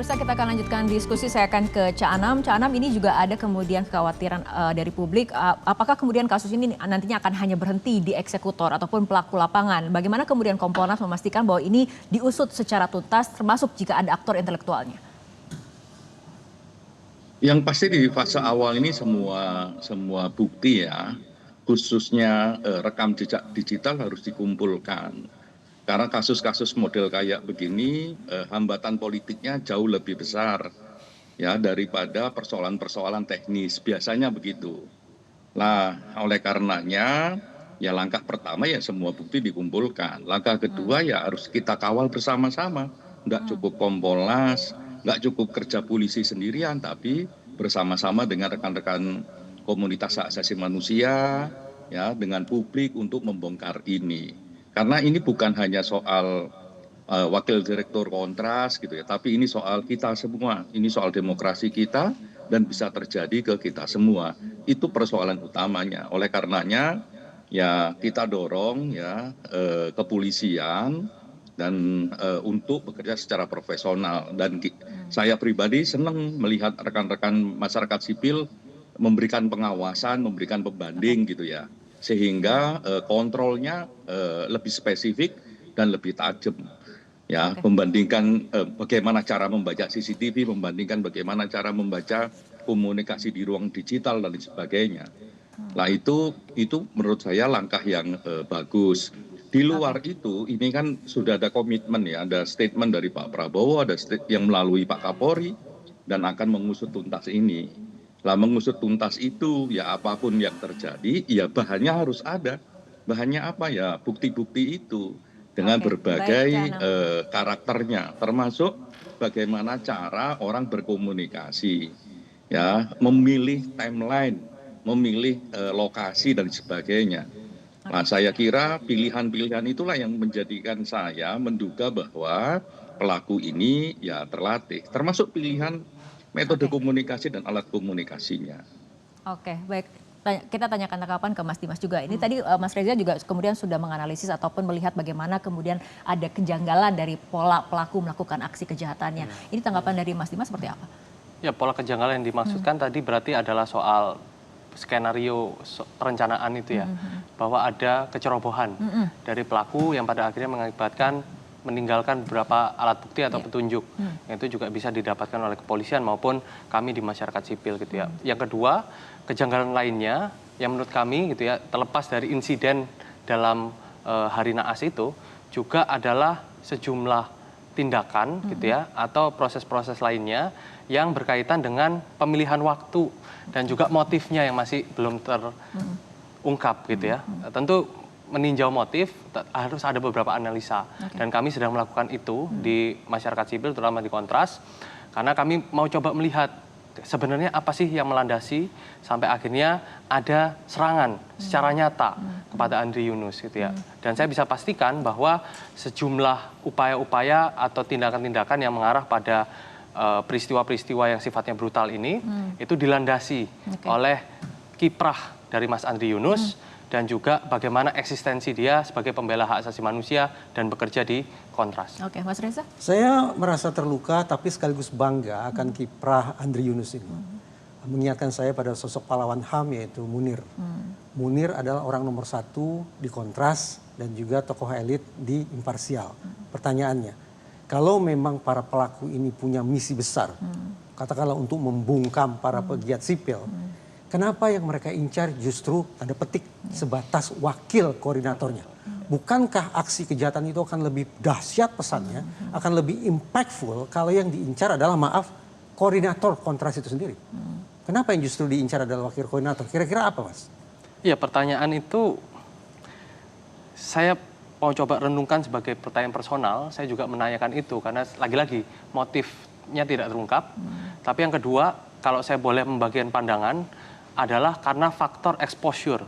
pemirsa, kita akan lanjutkan diskusi. Saya akan ke Cak Anam. Cak Anam, ini juga ada kemudian kekhawatiran dari publik. Apakah kemudian kasus ini nantinya akan hanya berhenti di eksekutor ataupun pelaku lapangan? Bagaimana kemudian Kompolnas memastikan bahwa ini diusut secara tuntas, termasuk jika ada aktor intelektualnya? Yang pasti di fase awal ini semua bukti ya, khususnya rekam jejak digital harus dikumpulkan. Karena kasus-kasus model kayak begini, hambatan politiknya jauh lebih besar ya daripada persoalan-persoalan teknis. Biasanya begitu. Nah, oleh karenanya ya langkah pertama ya semua bukti dikumpulkan. Langkah kedua ya harus kita kawal bersama-sama. Nggak cukup Kompolnas, nggak cukup kerja polisi sendirian, tapi bersama-sama dengan rekan-rekan komunitas hak asasi manusia, ya dengan publik untuk membongkar ini. Karena ini bukan hanya soal wakil direktur Kontras gitu ya, tapi ini soal kita semua, ini soal demokrasi kita dan bisa terjadi ke kita semua. Itu persoalan utamanya. Oleh karenanya ya kita dorong ya kepolisian dan untuk bekerja secara profesional, dan saya pribadi senang melihat rekan-rekan masyarakat sipil memberikan pengawasan, memberikan pembanding gitu ya, sehingga kontrolnya lebih spesifik dan lebih tajam ya. Membandingkan bagaimana cara membaca CCTV, membandingkan bagaimana cara membaca komunikasi di ruang digital dan sebagainya. Nah itu menurut saya langkah yang bagus. Di luar itu, ini kan sudah ada komitmen ya, ada statement dari Pak Prabowo, ada yang melalui Pak Kapolri, dan akan mengusut tuntas ini. Lah mengusut tuntas itu, ya apapun yang terjadi, ya bahannya harus ada. Bahannya apa ya? Bukti-bukti itu dengan berbagai karakternya, termasuk bagaimana cara orang berkomunikasi, ya, memilih timeline, memilih lokasi dan sebagainya. Nah, saya kira pilihan-pilihan itulah yang menjadikan saya menduga bahwa pelaku ini ya terlatih, termasuk pilihan metode komunikasi dan alat komunikasinya. Oke, baik. Kita tanyakan tanggapan ke Mas Dimas juga. Ini tadi Mas Reza juga kemudian sudah menganalisis ataupun melihat bagaimana kemudian ada kejanggalan dari pola pelaku melakukan aksi kejahatannya. Ini tanggapan dari Mas Dimas seperti apa? Ya, pola kejanggalan yang dimaksudkan tadi berarti adalah soal skenario perencanaan itu ya, bahwa ada kecerobohan dari pelaku yang pada akhirnya mengakibatkan meninggalkan beberapa alat bukti atau petunjuk, yang itu juga bisa didapatkan oleh kepolisian maupun kami di masyarakat sipil gitu ya. Yang kedua, kejanggalan lainnya yang menurut kami gitu ya, terlepas dari insiden dalam hari naas itu, juga adalah sejumlah tindakan gitu ya, atau proses-proses lainnya yang berkaitan dengan pemilihan waktu dan juga motifnya yang masih belum terungkap gitu ya. Tentu meninjau motif harus ada beberapa analisa, dan kami sedang melakukan itu di masyarakat sipil terutama di Kontras, karena kami mau coba melihat sebenarnya apa sih yang melandasi sampai akhirnya ada serangan secara nyata kepada Andri Yunus gitu ya. Dan saya bisa pastikan bahwa sejumlah upaya-upaya atau tindakan-tindakan yang mengarah pada peristiwa-peristiwa yang sifatnya brutal ini itu dilandasi oleh kiprah dari Mas Andri Yunus dan juga bagaimana eksistensi dia sebagai pembela hak asasi manusia dan bekerja di Kontras. Oke, Mas Reza? Saya merasa terluka tapi sekaligus bangga akan kiprah Andri Yunus ini. Mengingatkan saya pada sosok pahlawan HAM yaitu Munir. Munir adalah orang nomor 1 di Kontras dan juga tokoh elit di Imparsial. Pertanyaannya, kalau memang para pelaku ini punya misi besar, katakanlah untuk membungkam para pegiat sipil, kenapa yang mereka incar justru tanda petik sebatas wakil koordinatornya? Bukankah aksi kejahatan itu akan lebih dahsyat pesannya, akan lebih impactful kalau yang diincar adalah koordinator Kontras itu sendiri? Kenapa yang justru diincar adalah wakil koordinator? Kira-kira apa, Mas? Iya, pertanyaan itu saya mau coba renungkan sebagai pertanyaan personal. Saya juga menanyakan itu karena lagi-lagi motifnya tidak terungkap. Tapi yang kedua, kalau saya boleh membagikan pandangan, adalah karena faktor exposure.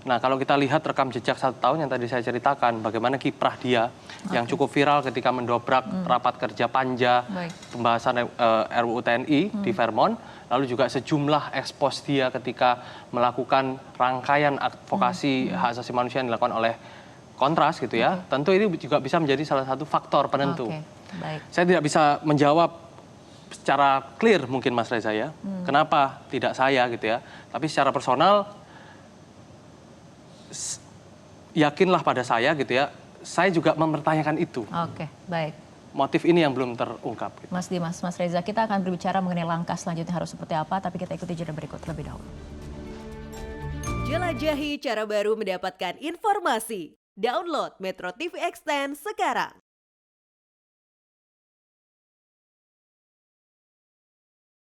Nah, kalau kita lihat rekam jejak 1 tahun yang tadi saya ceritakan, bagaimana kiprah dia yang cukup viral ketika mendobrak rapat kerja Panja pembahasan RUU TNI di Vermont, lalu juga sejumlah ekspos dia ketika melakukan rangkaian advokasi hak asasi manusia yang dilakukan oleh Kontras gitu ya. Tentu ini juga bisa menjadi salah satu faktor penentu. Saya tidak bisa menjawab secara clear mungkin Mas Reza ya. Kenapa tidak saya gitu ya. Tapi secara personal yakinlah pada saya gitu ya. Saya juga mempertanyakan itu. Oke, baik. Motif ini yang belum terungkap. Gitu. Mas Dimas, Mas Reza, kita akan berbicara mengenai langkah selanjutnya harus seperti apa, tapi kita ikuti jeda berikut lebih dahulu. Jelajahi cara baru mendapatkan informasi. Download Metro TV Extend sekarang.